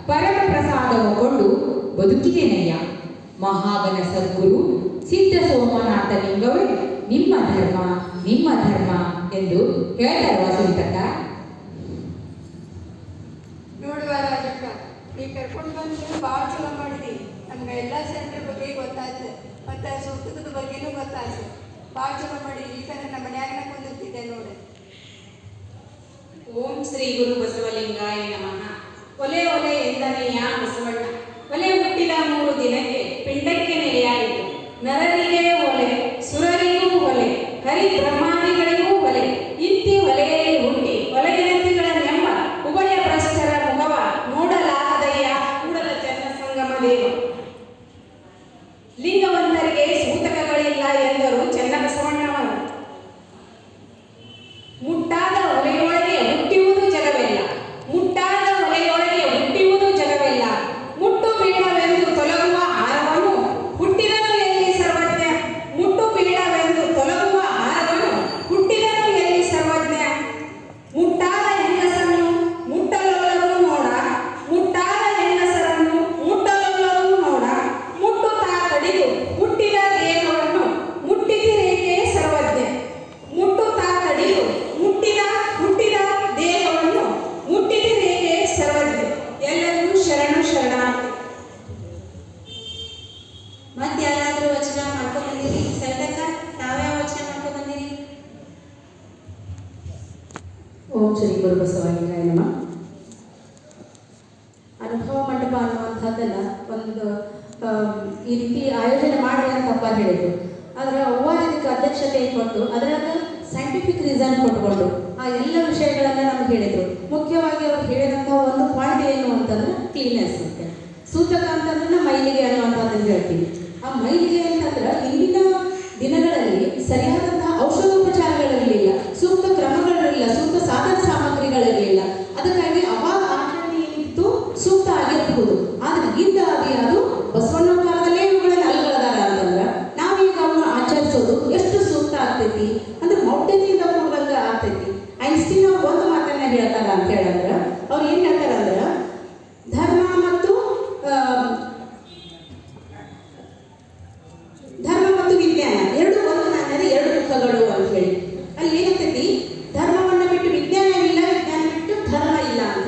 ಪರಮ ಪ್ರಸಾದವು ಕೊಂಡು ಬದುಕಿದೆನಯ್ಯ. ಮಹಾಗಣ ಸದ್ಗುರು ಸಿದ್ಧ ಸೋಮನಾಥ ಲಿಂಗವೇ ನಿಮ್ಮ ಧರ್ಮ ಎಂದು ಹೇಳ್ತಾರವ ಸುನೀತಕ್ಕ. ನೋಡುವ ರಾಜಕ್ಕ, ನೀ ಕರ್ಕೊಂಡು ಬಂದು ಭಾಳ ಚಲೋ ಮಾಡಿದಿ. ನಮ್ಗೆ ಎಲ್ಲ ಸೆಂಟರ್ ಬಗ್ಗೆ ಗೊತ್ತಾಯ್ತು, ಮತ್ತು ಸೂಕ್ತದ ಬಗ್ಗೆನೂ ಗೊತ್ತಾಯ್ತು. ಭಾಳ ಚಲೋ ಮಾಡಿ. ಈ ಥರ ನಮ್ಮ ಮನ್ಯಾಗನ ಕುಂದಿರ್ತಿದ್ದೆ ನೋಡಿ. ಓಂ ಶ್ರೀ ಗುರು ಬಸವಲಿಂಗಾಯ ನಮಃ. ಒಲೆ ಒಲೆ ಎಂದನೆಯ ಬಸವಣ್ಣ. ಒಲೆ ಹುಟ್ಟಿದ 3 ದಿನಕ್ಕೆ ಪಿಂಡಕ್ಕೆ ನೆಲೆಯಾಯಿತು. ನರರಿಗೆ ಒಲೆ, ಸುರರಿಗೂ ಒಲೆ, ಹರಿ ಬ್ರಹ್ಮಾದಿಗಳಿಗೂ ಒಲೆ. ಇಂತಿ ಒಲೆಯಲ್ಲಿ ಹುಟ್ಟಿ ಒಲೆಗೆನತಿಗಳನ್ನೆಂಬ ಉಭಯ ಭ್ರಷ್ಟರ ಮುಖವ ನೋಡಲಾಗದಯ್ಯ ಕೂಡಲ ಚನ್ನ ಸಂಗಮ ದೇವ. ಲಿಂಗವಂತರಿಗೆ ಸೂತಕಗಳಿಲ್ಲ ಎಂದರು ಚೆನ್ನಬಸವಣ್ಣವರು. ಮುಟ್ಟಾದ ಒಲೆಯೊಳಗೆ ಹುಟ್ಟುವುದು ಜಗವೆಲ್ಲ, ಮುಟ್ಟಾದ ಒಲೆಯೊಳಗೆ ಹುಟ್ಟುವುದು ಜಗವೆಲ್ಲ. ಮುಟ್ಟು ಬೀಳವೆಂದು ತೊಲಗುವ ಹಾರವನ್ನು ಹುಟ್ಟಿದನು ಎಲ್ಲಿ ಸರ್ವಜ್ಞ. ಮುಟ್ಟು ಬೀಳವೆಂದು ತೊಲಗುವ ಹಾರವನ್ನು ಹುಟ್ಟಿದನು ಎಲ್ಲಿ ಸರ್ವಜ್ಞ. ಮುಟ್ಟಾದ ಹೆಂಗಸನ್ನು ಮುಟ್ಟಲೊಲ್ಲರು ನೋಡ, ಮುಟ್ಟಾದ ಹೆಂಗಸರನ್ನು ಮುಟ್ಟಲೊಲ್ಲರು ನೋಡ. ಮುಟ್ಟುತ್ತಾ ಕಡಿದು ಹುಟ್ಟಿದ ದೇಹವನ್ನು ಮುಟ್ಟಿದಿರೇಕೆ ಸರ್ವಜ್ಞ. ಮುಟ್ಟುತ್ತಾ ಕಡಿದು ಹುಟ್ಟಿದ ದೇಹವನ್ನು ಮುಟ್ಟಿದಿರೇಕೆ ಸರ್ವಜ್ಞ. ಎಲ್ಲರಿಗೂ ಶರಣು ಶರಣಾರ್ಥಿ. ಮತ್ತೆ ಯಾರಾದರೂ ವಚನ ಮಾಡ್ಕೊಂಡು ಬಂದಿರಿ? ಸರಿತಕ್ಕ ತಾವ್ಯಾವ ವಚನ ಮಾಡ್ಕೊಂಡು ಬಂದಿರಿ? ಓಂ ಶ್ರೀ ಗುರು ಬಸವಲಿಂಗಾಯ ನಮಃ. ಅನುಭವ ಮಂಟಪ ಅನ್ನುವಂಥದ್ದನ್ನ ಒಂದು ಈ ರೀತಿ ಆಯೋಜನೆ ಮಾಡಿ ಅಂತ ಹೇಳಿದ್ರು. ಆದರೆ ಅವ್ವ ಇದಕ್ಕೆ ಅಧ್ಯಕ್ಷತೆ ಕೊಟ್ಟು ಅದರಾಗ ಸೈಂಟಿಫಿಕ್ ರೀಸನ್ ಕೊಟ್ಕೊಂಡು ಆ ಎಲ್ಲ ವಿಷಯಗಳನ್ನು ನಮ್ಗೆ ಹೇಳಿದರು. ಮುಖ್ಯವಾಗಿ ಅವ್ರು ಹೇಳಿದಂಥ ಒಂದು ಪಾಯಿಂಟ್ ಏನು ಅಂತಂದ್ರೆ ಕ್ಲೀನೆಸ್ ಅಂತ. ಸೂತಕ ಅಂತಂದ್ರೆ ಮೈಲಿಗೆ ಅನ್ನುವಂಥದ್ದನ್ನು ಹೇಳ್ತೀವಿ. ಆ ಮೈಲಿಗೆ ಅಂತಂದ್ರೆ ಇಂದಿನ ದಿನಗಳಲ್ಲಿ ಸರಿಯಾದಂತಹ ಔಷಧೋಪಚಾರಗಳಿರಲಿಲ್ಲ, ಸೂಕ್ತ ಕ್ರಮಗಳಿರಲಿಲ್ಲ, ಸೂಕ್ತ ಸಾಧನ ಸಾಮಗ್ರಿಗಳಿರಲಿಲ್ಲ. ಅದಕ್ಕಾಗಿ ಅವಾಗ ಆಚರಣೆ ಏನಿತ್ತು ಸೂಕ್ತ ಆಗಿರಬಹುದು. ಆದ್ರೆ ಇಂದ ಅದು ಬಸವಣ್ಣ ಕಾಲದಲ್ಲೇ ಇವುಗಳಲ್ಲಿ ಅಲ್ಗಳದಾರ ಅಂತಂದ್ರೆ ನಾವೀಗ ಅವನ್ನ ಆಚರಿಸೋದು ಎಷ್ಟು ಸೂಕ್ತ ಆಗ್ತೈತಿ ಅಂದ್ರೆ ಮೌಢ್ಯತೆಯಿಂದ ಕೂಡಿದಂಗ ಆಗ್ತೈತಿ. ಐನ್ಸ್ಟೀನ್ ಅವ್ರು ಒಂದು ಮಾತನ್ನ ಹೇಳ್ತಾರ ಅಂತ ಹೇಳಿದ್ರೆ ಅವ್ರು ಏನ್ ಹೇಳ್ತಾರ ಅಂದ್ರೆ ಧರ್ಮ ಮತ್ತು ವಿಜ್ಞಾನ ಎರಡು ಒಂದು ನಾಣ್ಯದ 2 ಮುಖಗಳು ಅಂತ ಹೇಳಿ. ಅಲ್ಲಿ ಏನಾಗ್ತೈತಿ, ಧರ್ಮವನ್ನ ಬಿಟ್ಟು ವಿಜ್ಞಾನ ಇಲ್ಲ, ವಿಜ್ಞಾನ ಬಿಟ್ಟು ಧರ್ಮ ಇಲ್ಲ ಅಂತ.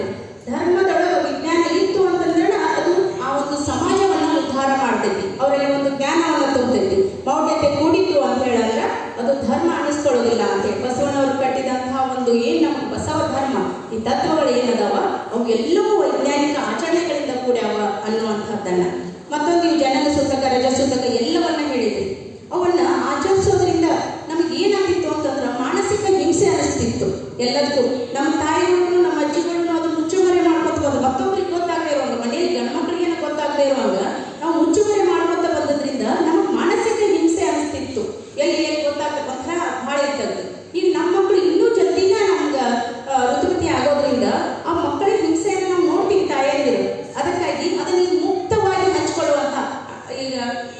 ಧರ್ಮದೊಳಗೆ ವಿಜ್ಞಾನ ಇತ್ತು ಅಂತಂದ್ರೆ ಅದು ಆ ಒಂದು ಸಮಾಜವನ್ನ ಉದ್ಧಾರ ಮಾಡ್ತೈತಿ, ಅವರಲ್ಲಿ ಒಂದು ಜ್ಞಾನವನ್ನ ತುಂಬತೈತಿ. ಮೌಢ್ಯತೆ ಕೂಡಿತ್ತು ಅಂತ ಹೇಳಿದ್ರೆ ಅದು ಧರ್ಮ ಅನಿಸ್ಕೊಳ್ಳೋದಿಲ್ಲ ಅಂತ ಹೇಳಿ ಬಸವಣ್ಣವರು ಕಟ್ಟಿದಂತಹ ಒಂದು ಏನ್ ನಮ್ಮ ಬಸವ ಧರ್ಮ ಈ ತತ್ವಗಳು ಏನದಾವ ಅವು ಎಲ್ಲವೂ ವೈಜ್ಞಾನಿಕ ಆಚರಣೆಗಳಿಂದ ಕೂಡ್ಯಾವ ಅನ್ನುವಂಥದ್ದನ್ನ. ಮತ್ತೊಂದು ಈ ಜನನ ಸೂತಕ, ರಜಸೂತಕ ಎಲ್ಲವನ್ನ ಹೇಳಿದ್ರಿ. ಅವನ್ನ ಆಚರಿಸೋದ್ರಿಂದ ನಮಗೆ ಏನಾಗಿತ್ತು ಅಂತಂದ್ರೆ ಮಾನಸಿಕ ಹಿಂಸೆ ಅನಿಸ್ತಿತ್ತು ಎಲ್ಲದಕ್ಕೂ. ನಮ್ಮ ತಾಯಿಗಳು ನಮ್ಮ ಅಜ್ಜಿಗಳನ್ನು ಅದು ಮುಚ್ಚುಮರೆ ಮಾಡ್ಕೊತ ಬಂದು ಮತ್ತೊಬ್ಬರಿಗೆ ಗೊತ್ತಾಗದೇ ಇರುವಂಗ, ಮನೆಯಲ್ಲಿ ಗಂಡು ಮಕ್ಕಳಿಗೇನು ಗೊತ್ತಾಗದೇ ಇರುವಂಗ ನಾವು ಮುಚ್ಚುಮರೆ ಮಾಡ್ಕೊತ ಬಂದದ್ರಿಂದ ನಮಗೆ ಮಾನಸಿಕ ಹಿಂಸೆ ಅನಿಸ್ತಿತ್ತು. ಎಲ್ಲಿ ಗೊತ್ತಾಗ್ತಕ್ಕಂಥ ಭಾಳ ಇರ್ತದೆ. ಈಗ ನಮ್ಮ ಮಕ್ಕಳು ಇನ್ನೂ ಜಲ್ದಿನ ನಮ್ಗೆ ಋತುಪತಿ ಆಗೋದ್ರಿಂದ ಆ ಮಕ್ಕಳ ಹಿಂಸೆಯನ್ನು ನಾವು ನೋಡ್ತೀವಿ ತಾಯಂದಿರು. ಅದಕ್ಕಾಗಿ ಅದನ್ನ ಮುಕ್ತವಾಗಿ ಹಂಚ್ಕೊಳ್ಳುವಂಥ ಈಗ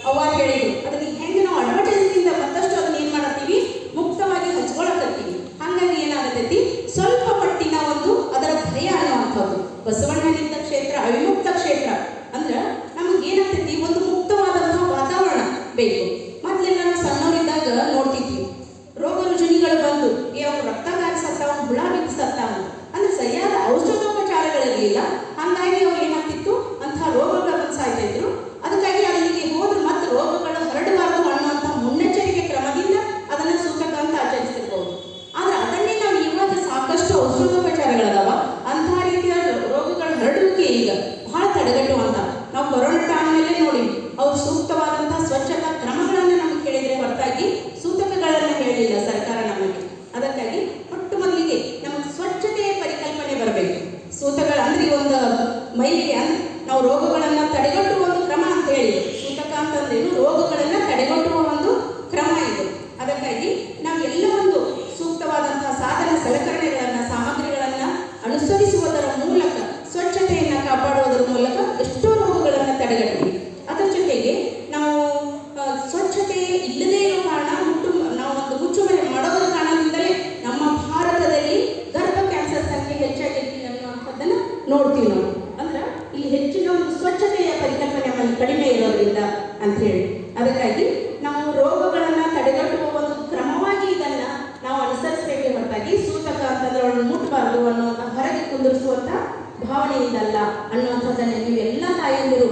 ಅವ್ವ ಹೇಳಿದ್ರು ಅದನ್ನ ಹೆಂಗೆ ನಾವು ಅಡ್ವರ್ಟೈಸ್ನಿಂದ ಮತ್ತಷ್ಟು ಅದನ್ನ ಏನ್ ಮಾಡತ್ತೀವಿ, ಮುಕ್ತವಾಗಿ ಹಂಚ್ಕೊಳಕತ್ತೀವಿ. ಹಾಗಾಗಿ ಏನಾಗತೈತಿ, ಸ್ವಲ್ಪ ಮಟ್ಟಿನ ಒಂದು ಅದರ ಭಯ ಅನ್ನುವಂಥದ್ದು. ಬಸವಣ್ಣನಿಂದ ಕ್ಷೇತ್ರ ಅವಿಮುಕ್ತ ಕ್ಷೇತ್ರ ಅಂದ್ರೆ ನಮ್ಗೆ ಏನಾಗ್ತೈತಿ, ಒಂದು ಮುಕ್ತವಾದಂತಹ ವಾತಾವರಣ ಬೇಕು. ಮೊದಲೆಲ್ಲ ನಾವು ಸಣ್ಣವರಿದ್ದಾಗ ನೋಡ್ತಿದ್ವಿ ರೋಗ ರುಜಿನಿಗಳು ಬಂದು ಅವ್ರು ರಕ್ತ ಕಾಯಿ ಸತ್ತಾವ, ಹುಳ ಬಿದ್ದು ಸತ್ತಾವ ಅಂದ್ರೆ ಸರಿಯಾದ ಔಷಧೋಪಚಾರಗಳಿರಲಿಲ್ಲ. ಹಾಗಾಗಿ ಅವ್ರು ಏನಾಗ್ತಿತ್ತು, ಅಂತಹ ರೋಗಗಳನ್ನು ಸಾಯ್ತಾ ಇದ್ರು. ಅದಕ್ಕಾಗಿ ಅಲ್ಲಿಗೆ ಹೋದ್ರೆ ಮತ್ತೆ ರೋಗಗಳು ಹರಡಬಾರದು ಅನ್ನುವಂಥ ಮುನ್ನೆಚ್ಚರಿಕೆ ಕ್ರಮದಿಂದ ಅದನ್ನ ಸೂತಕ ಅಂತ ಆಚರಿಸಿರ್ಬೋದು. ಆದ್ರೆ ಅದನ್ನೇ ನಾವು ಇವಾಗ ಸಾಕಷ್ಟು ಔಷಧೋಪಚಾರಗಳದಾವ, ಅಂತಹ ರೀತಿಯ ರೋಗಗಳ ಹರಡುವಿಕೆ ಈಗ ಬಹಳ ತಡೆಗಟ್ಟುವಂತ. ನಾವು ಕೊರೋನಾ ಟೈಮ್ನಲ್ಲೇ ನೋಡಿ ಅವ್ರು ಸೂಕ್ತವಾದಂತಹ ಸ್ವಚ್ಛತಾ ಕ್ರಮಗಳನ್ನು ನಮಗೆ ಹೇಳಿದ್ರೆ ಹೊರತಾಗಿ ಸೂತಕಗಳನ್ನು ಹೇಳಿಲ್ಲ ಸರ್ಕಾರ ನಮಗೆ. ಅದಕ್ಕಾಗಿ ಮೊಟ್ಟ ಮೊದಲಿಗೆ ನಮಗೆ ಸ್ವಚ್ಛತೆಯ ಪರಿಕಲ್ಪನೆ ಬರಬೇಕು. ಸೂತಕಗಳ ಅಂದ್ರೆ ಒಂದು ಮೈಲಿಗೆ ಅಂದ್ರೆ ನಾವು ರೋಗಗಳನ್ನ ತಡೆಗಟ್ಟುವ ಒಂದು ಕ್ರಮ ಅಂತ ಹೇಳಿ, ಸೂತಕ ಅಂತಂದ್ರೇನು, ರೋಗಗಳನ್ನ ತಡೆಗಟ್ಟುವ ಒಂದು ಕ್ರಮ ಇದು. ಅದಕ್ಕಾಗಿ ನಾವು ಎಲ್ಲ ಒಂದು ಸೂಕ್ತವಾದಂತಹ ಸಾಧನ ಸಲಕರಣೆಗಳನ್ನ ಸಾಮಗ್ರಿಗಳನ್ನ ಅನುಸರಿಸುವುದರ ಮೂಲಕ ಸ್ವಚ್ಛತೆಯನ್ನ ಕಾಪಾಡುವುದರ ಮೂಲಕ ಎಷ್ಟೋ ರೋಗಗಳನ್ನ ತಡೆಗಟ್ತೀವಿ. ಅದರ ಜೊತೆಗೆ ನಾವು ಸ್ವಚ್ಛತೆ ಇಲ್ಲದೇ ಇರೋ ಕಾರಣ ನಾವು ಒಂದು ಮುಚ್ಚುಮರೆ ಮಾಡೋದರ ಕಾರಣದಿಂದಲೇ ನಮ್ಮ ಭಾರತದಲ್ಲಿ ಗರ್ಭ ಕ್ಯಾನ್ಸರ್ ಸಂಖ್ಯೆ ಹೆಚ್ಚಾಗೈತಿ ಅನ್ನುವಂಥದ್ದನ್ನ ನೋಡ್ತೀವಿ ನಾವು. ಅಂದ್ರೆ ಇಲ್ಲಿ ಸ್ವಚ್ಛತೆಯ ಪರಿಕಲ್ಪನೆ ನಮ್ಮಲ್ಲಿ ಕಡಿಮೆ ಇರೋದ್ರಿಂದ ಅಂತ ಹೇಳಿ ಅದಕ್ಕಾಗಿ ನಾವು ರೋಗಗಳನ್ನು ತಡೆಗಟ್ಟುವ ಒಂದು ಕ್ರಮವಾಗಿ ಇದನ್ನ ನಾವು ಅನುಸರಿಸಬೇಕೆ ಹೊರತಾಗಿ ಸೂತಕ ಅಂತಂದ್ರೆ ಅವಳನ್ನು ಮುಟ್ಟಬಾರದು ಅನ್ನುವಂಥ ಹೊರಗೆ ಕುಂದಿರಿಸುವಂಥ ಭಾವನೆಯಿಂದಲ್ಲ ಅನ್ನುವಂಥದ್ದನ್ನು ನೀವೆಲ್ಲ ತಾಯಂದಿರು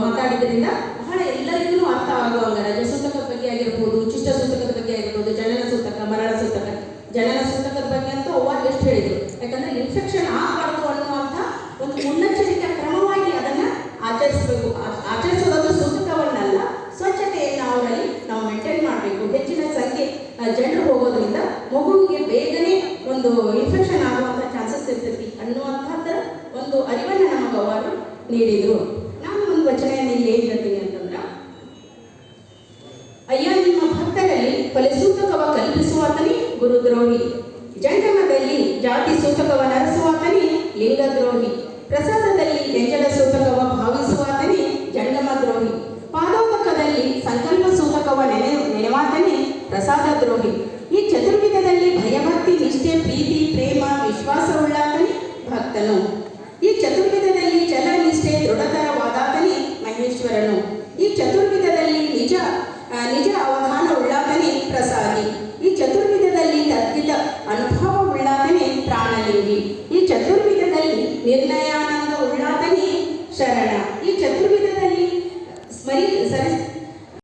ಮಾತಾಡಿದ್ರಿಂದ ಬಹಳ ಎಲ್ಲರಿಗೂ ಅರ್ಥ ಆಗುವಂಗ ರಜಸೂತಕದ ಬಗ್ಗೆ ಆಗಿರ್ಬೋದು, ಚಿಷ್ಟ ಸೂತಕದ ಬಗ್ಗೆ ಆಗಿರ್ಬೋದು, ಜನನ ಸೂತಕ, ಮರಣ ಸೂತಕ. ಜನನ ಸೂತಕದ ಬಗ್ಗೆ ಅಂತೂ ಅವ್ವ ಎಷ್ಟು ಹೇಳಿದ್ರು, ಯಾಕಂದ್ರೆ ಇನ್ಫೆಕ್ಷನ್ ಆಗಬಾರ್ದು ಅನ್ನುವಂಥ ಒಂದು ಮುನ್ನೆಚ್ಚರಿಕೆ ಕ್ರಮವಾಗಿ ಅದನ್ನ ಆಚರಿಸಬೇಕು. ಆಚರಿಸೋದು ಸೂತಕವನ್ನಲ್ಲ, ಸ್ವಚ್ಛತೆಯನ್ನು ಅವರಲ್ಲಿ ನಾವು ಮೇಂಟೈನ್ ಮಾಡಬೇಕು. ಹೆಚ್ಚಿನ ಸಂಖ್ಯೆ ಜನರು ಹೋಗೋದ್ರಿಂದ ಮಗುವಿಗೆ ಬೇಗನೆ ಒಂದು ಇನ್ಫೆಕ್ಷನ್ ಆಗುವಂಥ ಚಾನ್ಸಸ್ ಇರ್ತೈತಿ ಅನ್ನುವಂಥದ್ದರ ಒಂದು ಅರಿವನ್ನು ನಮಗೆ ಅವರು ನೀಡಿದರು. ನಾನು ಒಂದು ವಚನೆಯನ್ನು ಇಲ್ಲಿ ಏನು ಹೇಳ್ತೀನಿ ಅಂತಂದ್ರೆ, ಅಯ್ಯ ನಿಮ್ಮ ಭಕ್ತರಲ್ಲಿ ಕೊಲೆ ಸೂತಕವ ಕಲ್ಪಿಸುವಾತನೇ ಗುರುದ್ರೋಹಿ, ಜಂಗಮದಲ್ಲಿ ಜಾತಿ ಸೂತಕವ ನರಸುವಾತನೇ ಲಿಂಗದ್ರೋಹಿ, ಪ್ರಸಾದದಲ್ಲಿ ಎಂಜಲ ಸೂತಕವ ಭಾವಿಸುವಾತನೇ ಜಂಗಮ ದ್ರೋಹಿ, ಪಾದೋದಕದಲ್ಲಿ ಸಂಕಲ್ಪ ಸೂತಕವ ನೆನೆವಾತನೇ ಪ್ರಸಾದ ದ್ರೋಹಿ, ಈ ಚತುರ್ವಿಧದಲ್ಲಿ ಭಯಭಕ್ತಿ ನಿಷ್ಠೆ ಪ್ರೀತಿ ಪ್ರೇಮ ವಿಶ್ವಾಸವುಳ್ಳಾತನೇ ಭಕ್ತನು, ಈ ಚತುರ್ವಿಧದಲ್ಲಿ ಛಲ ನಿಷ್ಠೆ ದೃಢತರವಾದಾತನೇ ಮಹೇಶ್ವರನು, ಈ ಚತುರ್ವಿಧದಲ್ಲಿ ನಿಜ ಅವಧಾನವುಳ್ಳಾತನೇ ಪ್ರಸಾದಿ, ಈ ಚತುರ್ವಿಧದಲ್ಲಿ ತದ್ವಿಧ ಅನುಭವವುಳ್ಳಾತನೇ ಪ್ರಾಣಲಿಂಗಿ, ಈ ಚತುರ್ವಿಧದಲ್ಲಿ ನಿರ್ಣಯ